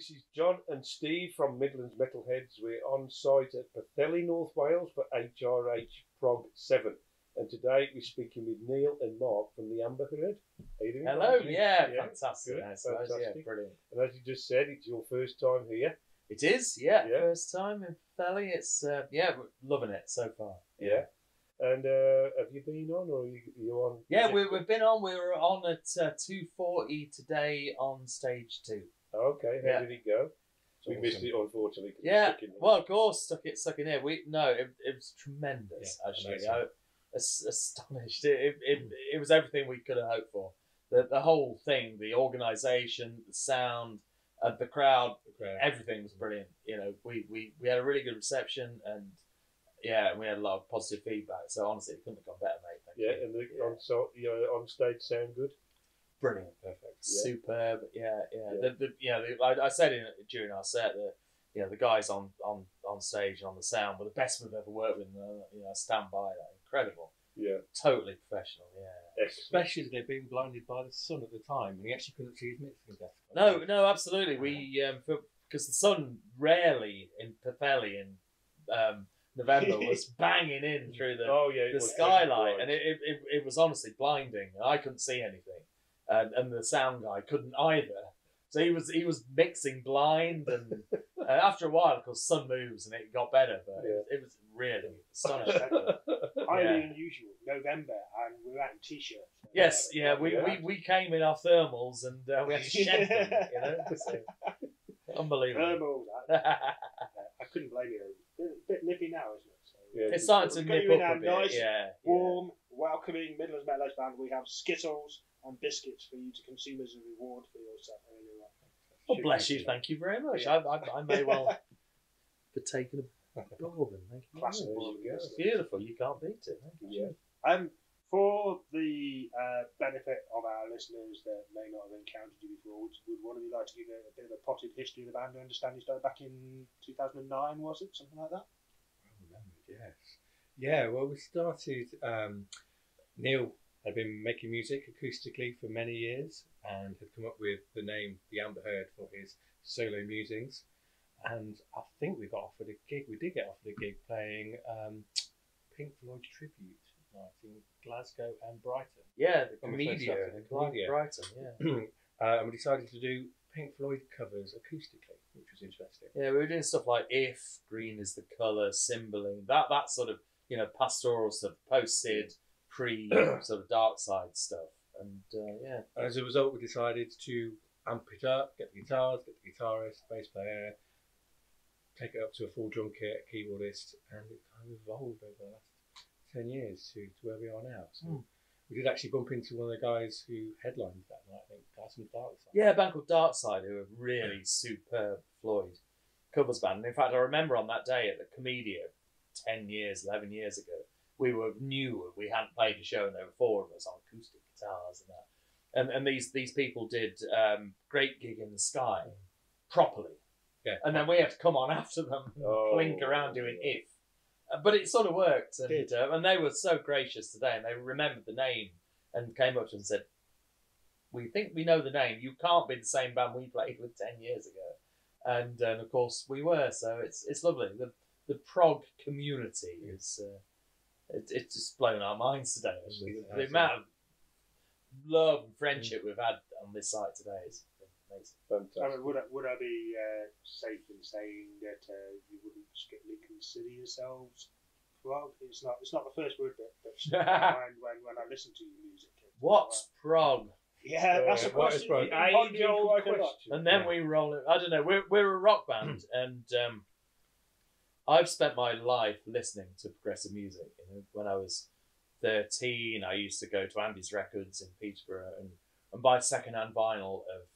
this is John and Steve from Midlands Metalheads. We're on site at Metalheads, North Wales for HRH Prog 7. And today we're speaking with Neil and Mark from the Amber Herd. How you doing? Hello, yeah, fantastic. Good, Fantastic. Yeah, brilliant. And as you just said, it's your first time here. It is, yeah. First time in Philly. It's, yeah, we're loving it so far. Yeah. And have you been on, or are you on? Yeah, we've been on. We were on at 2:40 today on stage 2. Okay, how did it go? We missed it, unfortunately. Yeah, well, of course, stuck in here. It was tremendous, actually. I was astonished. It was everything we could have hoped for. The whole thing, the organisation, the sound, the crowd, everything was brilliant. You know, we had a really good reception, and yeah, we had a lot of positive feedback. So honestly, it couldn't have gone better, mate. Thank you. And the on stage sound good. Brilliant, perfect, superb. I said during our set that the guys on stage and on the sound were the best we've ever worked with. I stand by that. Incredible. Yeah, totally professional. Yeah, especially as they've been blinded by the sun at the time, and he actually couldn't see his mixing desk. No, absolutely. We because the sun rarely in Petheli in November was banging in through the skylight, and it was honestly blinding. I couldn't see anything. And the sound guy couldn't either. So he was mixing blind, and after a while, of course, sun moves and it got better. But it was really astonishing. Highly unusual. November, and we were out in t-shirts. Yes, we came in our thermals, and we had to shed them. So, unbelievable. I couldn't blame you. A bit nippy now, isn't it? So, it's starting to nip up a bit. Nice, warm, welcoming Midlands Metalheads band. We have Skittles and biscuits for you to consume as a reward for your set earlier on. Oh, bless you. Thank you very much. I may well partake in a bourbon. Thank you. Classic bourbon. It's beautiful. You can't beat it. Thank you. For the benefit of our listeners that may not have encountered you before, would one of you like to give a bit of a potted history of the band? I understand you started back in 2009, was it? Something like that? I remember, yes. Yeah, well, we started... Neil had been making music acoustically for many years and had come up with the name The Amber Herd for his solo musings. And I think we got offered a gig. We did get offered a gig playing Pink Floyd tribute night in Glasgow and Brighton. Yeah, the Comedia in Brighton, and we decided to do Pink Floyd covers acoustically, which was interesting. Yeah, we were doing stuff like If, Green is the Colour, Cymbaling, that sort of, pastoral stuff, post-Sid, pre sort of dark side stuff. And and as a result, we decided to amp it up, get the guitars, get the guitarist, bass player, take it up to a full drum kit, keyboardist, and it kind of evolved over the last 10 years to where we are now. So we did actually bump into one of the guys who headlined that night, I think, guys from Darkside. Yeah, a band called Darkside, who are really superb Floyd covers band. And in fact, I remember on that day at the Comedia 11 years ago, we were new, we hadn't played a show, and there were 4 of us on acoustic guitars and that. And these people did Great Gig in the Sky properly. Yeah. And then we had to come on after them and clink around doing If. But it sort of worked, and they were so gracious today, and they remembered the name and came up to us and said, "We think we know the name. You can't be the same band we played with 10 years ago," and of course we were. So it's lovely. The prog community is it's just blown our minds today. Actually, the amount of love and friendship we've had on this site today is amazing. Fantastic. I mean, would I be safe in saying that you wouldn't strictly consider yourselves prog? It's not the first word that comes to mind when I listen to your music. What's prog? Yeah, that's a question. And then we roll it. I don't know. We're a rock band, and I've spent my life listening to progressive music. When I was 13, I used to go to Andy's Records in Peterborough and buy second-hand vinyl of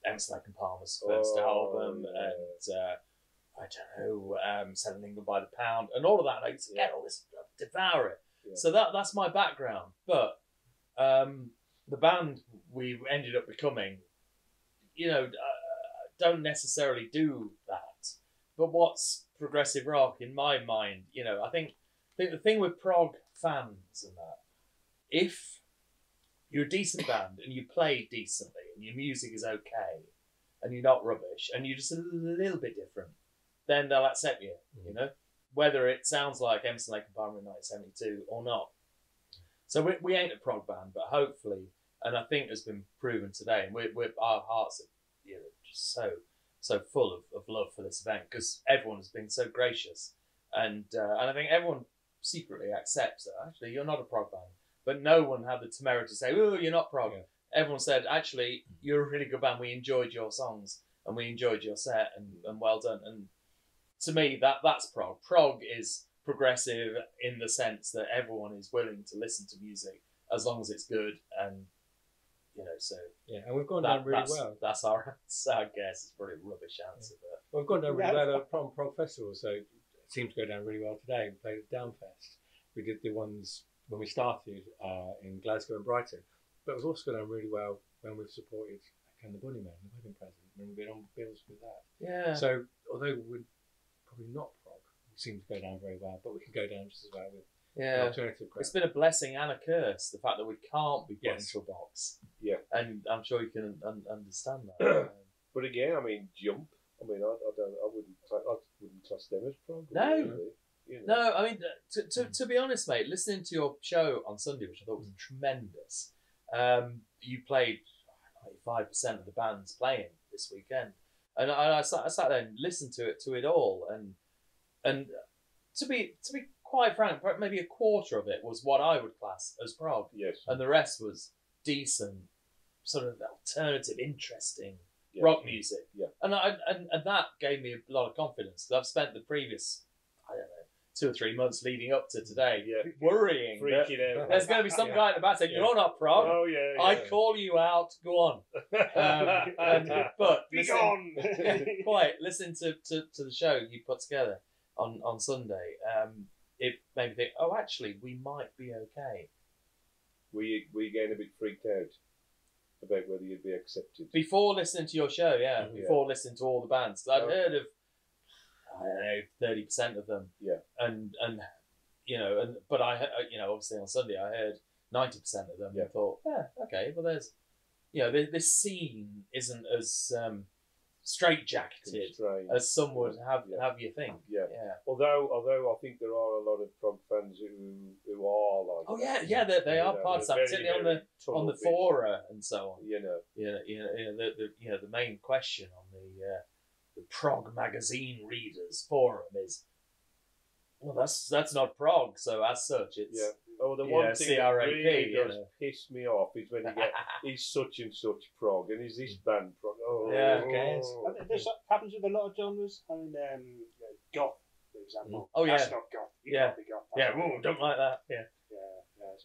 Emerson, Lake and Palmer's first album, and I don't know, Selling England by the Pound, and all of that. And I used to get all this stuff, devour it. Yeah. So that's my background. But the band we ended up becoming, don't necessarily do that. But what's progressive rock in my mind? I think the thing with prog fans and that, if you're a decent band and you play decently and your music is okay, and you're not rubbish, and you're just a little bit different, then they'll accept you, you know, whether it sounds like Emerson, Lake and Palmer in 1972 or not. So we ain't a prog band, but hopefully, and I think has been proven today, and our hearts are, you know, just so full of love for this event, because everyone has been so gracious, and I think everyone secretly accepts that actually you're not a prog band, but no one had the temerity to say, "Oh, you're not prog." Yeah. Everyone said, "Actually, you're a really good band. We enjoyed your songs and we enjoyed your set, and well done." And to me, that's prog. Prog is progressive in the sense that everyone is willing to listen to music as long as it's good, and you know, so yeah, and we've gone down really well. That's our I guess it's probably a rubbish answer, but we've gone down really well at Prog Festival, so it seemed to go down really well today. We played at Downfest. We did the ones when we started in Glasgow and Brighton, but it was also going down really well when we've supported Can the Bunnymen, the wedding present, when we've been on bills with that. Yeah. So although we're probably not prog, we seem to go down very well, but we can go down just as well with an alternative crowd. It's been a blessing and a curse, the fact that we can't be put into a box. Yeah. And I'm sure you can understand that. But again, I mean, Jump. I mean, I wouldn't class them as prog. No. Really, you know. No, I mean, to be honest, mate, listening to your show on Sunday, which I thought was tremendous, you played 95% of the bands playing this weekend, and I sat there and listened to it all, and to be quite frank, maybe a quarter of it was what I would class as prog, yes, and the rest was decent, sort of alternative, interesting rock music, and that gave me a lot of confidence, because I've spent the previous, I don't know, 2 or 3 months leading up to today, worrying that there's going to be some guy in the back saying, "You're not prog." Oh yeah, I call you out. Go on. But be gone. Quite listen to the show you put together on Sunday. It made me think, oh, actually, we might be okay. Were you getting a bit freaked out about whether you'd be accepted before listening to your show? Before listening to all the bands, I'd heard of, I don't know, 30% of them. Yeah. And you know, but I you know, obviously on Sunday I heard 90% of them. And thought, okay, well, there's, you know, this scene isn't as straitjacketed as some would have you think. Yeah. Although I think there are a lot of prog fans who are like. Oh yeah, they are part of that, particularly on the fora and so on. You know. The main question on the prog magazine readers forum is, well, that's not prog, so as such it's the one thing that really does piss me off is when you get he's such and such prog, and is this band prog? This happens with a lot of genres. I mean, goth, for example. Oh yeah, that's not goth. You can't be goth. Don't like that.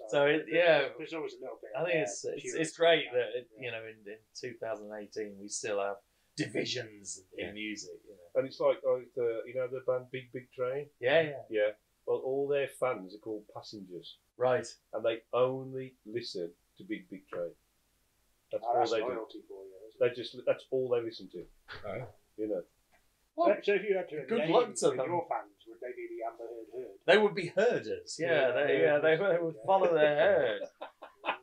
So there's always a little bit. I think it's great that you know, in 2018 we still have divisions in music, you know. And it's like you know the band Big Big Train. Yeah. Well, all their fans are called Passengers, right? And they only listen to Big Big Train. That's all they do. For you, that's all they listen to. Oh. You know. Well, so if you had to good luck to them. Your fans, would they be the Amber Herd? They would be herders. They would follow their herd.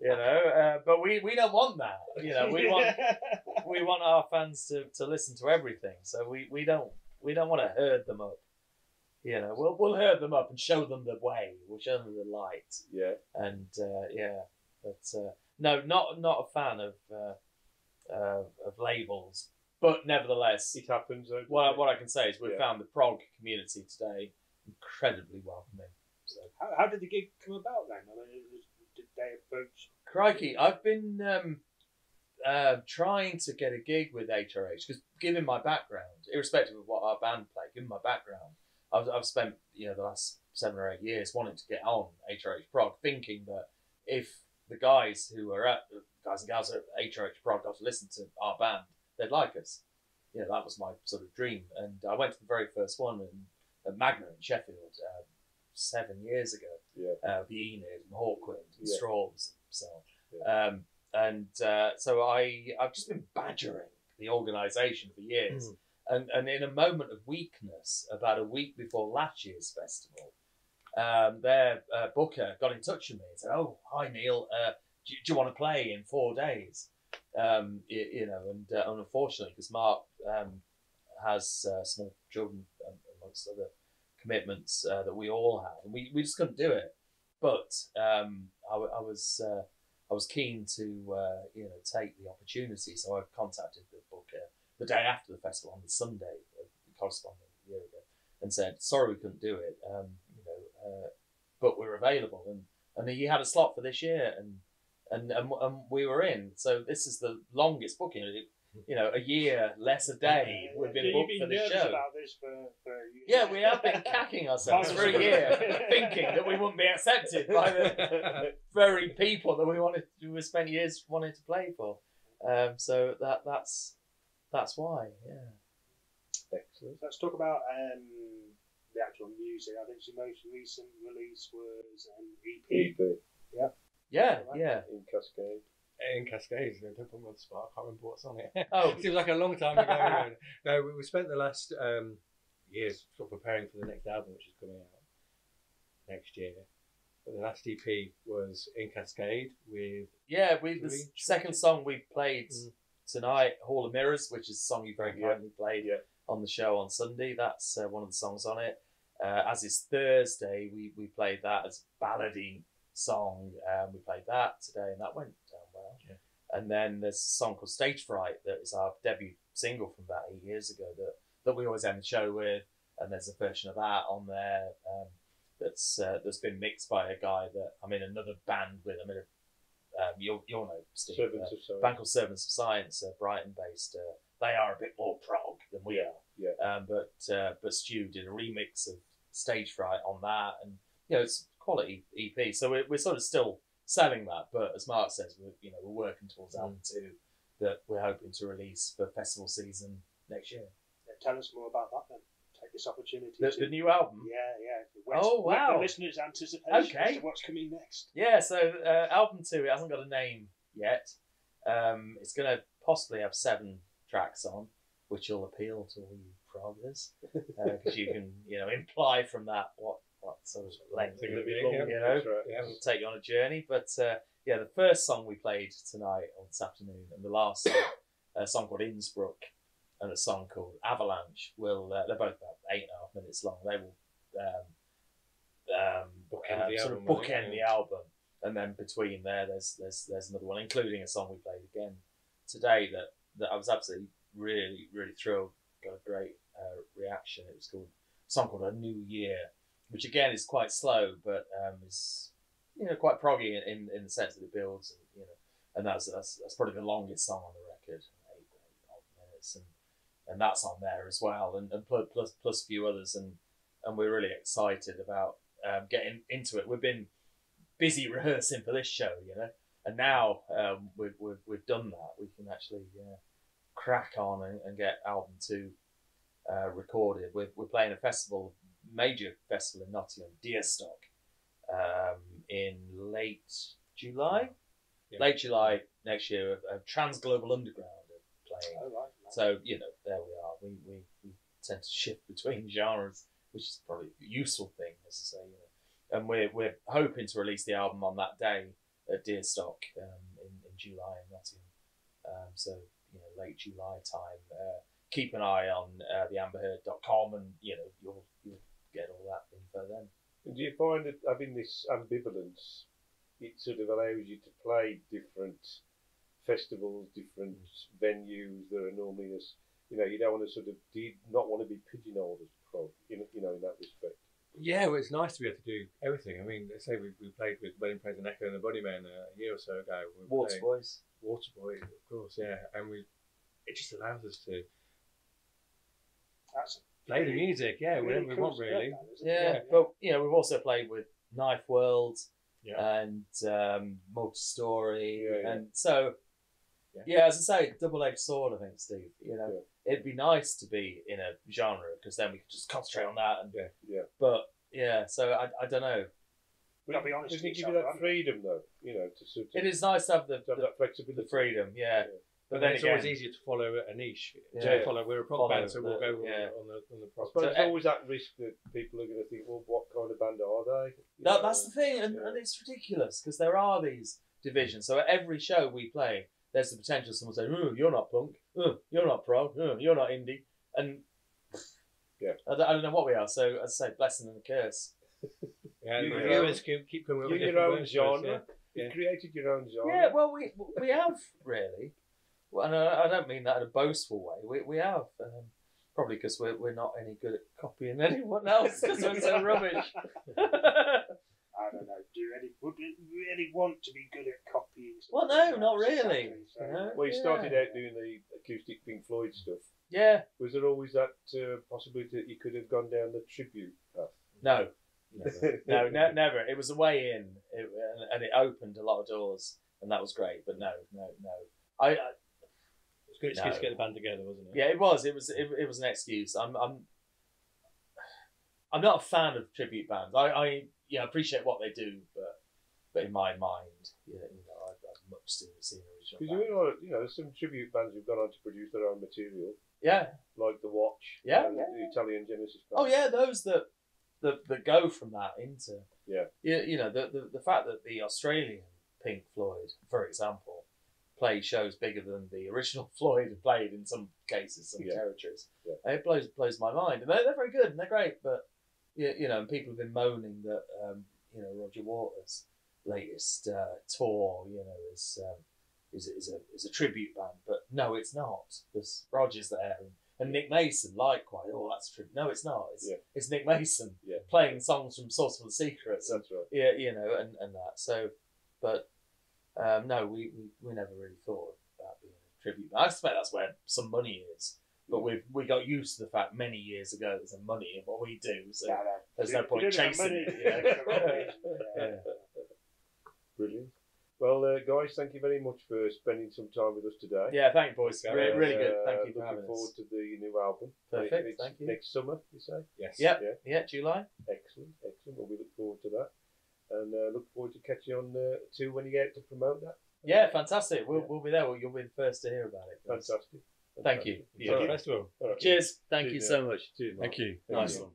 You know, but we don't want that. You know, we want our fans to listen to everything. So we don't want to herd them up. You know, we'll herd them up and show them the way. We'll show them the light. Yeah. And but no, not a fan of labels. But nevertheless, it happens. What I can say is we've found the prog community today incredibly welcoming. So. How did the gig come about then? I mean, did they approach? Crikey, I've been trying to get a gig with HRH, because given my background, irrespective of what our band play, given my background, I've spent the last 7 or 8 years wanting to get on HRH Prog, thinking that if the guys and gals at HRH Prog got to listen to our band, they'd like us. That was my sort of dream. And I went to the very first one at Magna in Sheffield 7 years ago. Yeah. The Enid and Hawkwind and Straws and so on. Yeah. So I've just been badgering the organisation for years. And in a moment of weakness, about a week before last year's festival, their booker got in touch with me and said, "Oh, hi Neil, do you want to play in 4 days?" you know, and unfortunately, because Mark has small children amongst other commitments that we all have, and we just couldn't do it. But I was keen to you know, take the opportunity, so I contacted the booker the day after the festival on the Sunday, corresponding a year ago, and said, sorry we couldn't do it, you know, but we're available, and he had a slot for this year, and we were in. So this is the longest booking. You know, a year less a day we've been booked for the show. About this for a year. Yeah, we have been cacking ourselves for a year, thinking that we wouldn't be accepted by the very people that we spent years wanting to play for. So that's why. Yeah. Excellent. Let's talk about the actual music. I think your most recent release was an EP. EP. Yeah. In Cascade. In Cascades, don't put me on the spot. I can't remember what's on it. Oh. It seems like a long time ago. No, we spent the last years sort of preparing for the next album, which is coming out next year. But the last EP was In Cascade with... Yeah, the second song we played tonight, Hall of Mirrors, which is a song you very kindly played on the show on Sunday. That's one of the songs on it. As is Thursday, we played that as ballady song. We played that today, and that went down well. Yeah. And then there's a song called Stage Fright that is our debut single from about 8 years ago that we always end the show with. And there's a version of that on there that's been mixed by a guy that I'm in another band with. I'm in you'll know Steve. Servants of Science. Band called Servants of Science, Brighton based. They are a bit more prog than we are. Yeah. But Stu did a remix of Stage Fright on that, and you know, it's quality EP. So we're sort of still selling that, but as Mark says, we're working towards album 2 that we're hoping to release for festival season next year. Tell us more about that then. Take this opportunity. The new album. Yeah. Wow. The listeners' anticipation as Okay. to what's coming next. Yeah. So album 2, it hasn't got a name yet. It's going to possibly have 7 tracks on, which will appeal to all you proggers, because you can imply from that what sort of length It's it gonna will be, be, It'll take you on a journey. But the first song we played tonight on this afternoon, and the last song, a song called Innsbruck, and a song called Avalanche, they're both about 8.5 minutes long. They will bookend the album, and then between there's another one, including a song we played again today that I was absolutely really, really thrilled. Got a great reaction. It was a song called A New Year, which again is quite slow, but is quite proggy in the sense that it builds, and that's probably the longest song on the record, 8 minutes, and that's on there as well, and plus a few others, and we're really excited about getting into it. We've been busy rehearsing for this show, and now we've done that. We can actually crack on and get album 2 recorded. We're playing a major festival in Nottingham, Deerstock, in late July. Yeah. Late July next year. Transglobal Underground are playing. Oh, right. So there we are. We tend to shift between genres, which is probably a useful thing, as I say. And we're hoping to release the album on that day at Deerstock in July in Nottingham. So late July time. Keep an eye on theamberheard.com, and you'll get all that info then. And do you find that having this ambivalence, it sort of allows you to play different festivals, different venues that are normally you don't want to not want to be pigeonholed as prog, in that respect? Yeah, well, it's nice to be able to do everything. I mean, let's say we played with Wedding Praise and Echo and the Bodymen a year or so ago. Waterboys, of course, yeah, and it just allows us to play the music, whenever we want, really. But we've also played with Knife World and Multi-Story, and so as I say, double-edged sword. I think, Steve. It'd be nice to be in a genre because then we could just concentrate on that. But so I don't know. But I'll be honest. Doesn't it give you that freedom, though? To sort of. It is nice to have that flexibility, the freedom. But then it's always easier to follow a niche. We're a prog band, so we'll go on the prog. But there's always that risk that people are going to think, well, what kind of band are they? That's the thing, and it's ridiculous because there are these divisions. So at every show we play, there's the potential of someone saying, "Oh, you're not punk. Oh, you're not prog. Oh, you're not indie." And I don't know what we are. So as I say, blessing and a curse. Yeah, You- the viewers keep coming up with You're different your own words for us, genre. Yeah. You created your own genre. Yeah, well, we have really. Well, and I don't mean that in a boastful way. We have. Probably because we're not any good at copying anyone else because we're so rubbish. I don't know. Would you really want to be good at copying? Well, no, not really. Exactly, so- You know? Well, you started Yeah. out doing the acoustic Pink Floyd stuff. Yeah. Was there always that possibility that you could have gone down the tribute path? No. Never. It was a way in, and it opened a lot of doors, and that was great. But no. I It's a good excuse to get the band together, wasn't it? yeah, it was. It was an excuse. I'm not a fan of tribute bands. I appreciate what they do, but in my mind, I'd much sooner see an original Because band. there's some tribute bands who've gone on to produce their own material, Yeah. like The Watch, Yeah, and the Italian Genesis band. Oh yeah, those that go from that into Yeah. the fact that the Australian Pink Floyd, for example, play shows bigger than the original Floyd have played in some cases, some territories. Yeah. It blows my mind, and they're very good and they're great. But and people have been moaning that Roger Waters' latest tour, is a tribute band, but no, it's not, because Roger's there and Nick Mason likewise. Oh, that's true. No, it's not. It's Nick Mason playing songs from Source of the Secrets. That's right. Yeah, and that. So, but no, we never really thought about being a tribute band. I expect that's where some money is. But we got used to the fact many years ago there's some money in what we do, so there's no point chasing it. Yeah. Brilliant. Well, guys, thank you very much for spending some time with us today. Yeah, thank you, boys. Really good. Thank you for Looking having forward us. to the new album. Perfect. It's Thank you. next summer, you say? Yes. Yeah, July. Excellent. Well, we look forward to that, and look forward to catching on too when you get out to promote that. Yeah, fantastic. We'll be there. You'll be the first to hear about it. Fantastic. Thank you. Yeah. Festival. All right. Cheers. Thank you Cheers, so much. Cheers, Thank you. Nice one.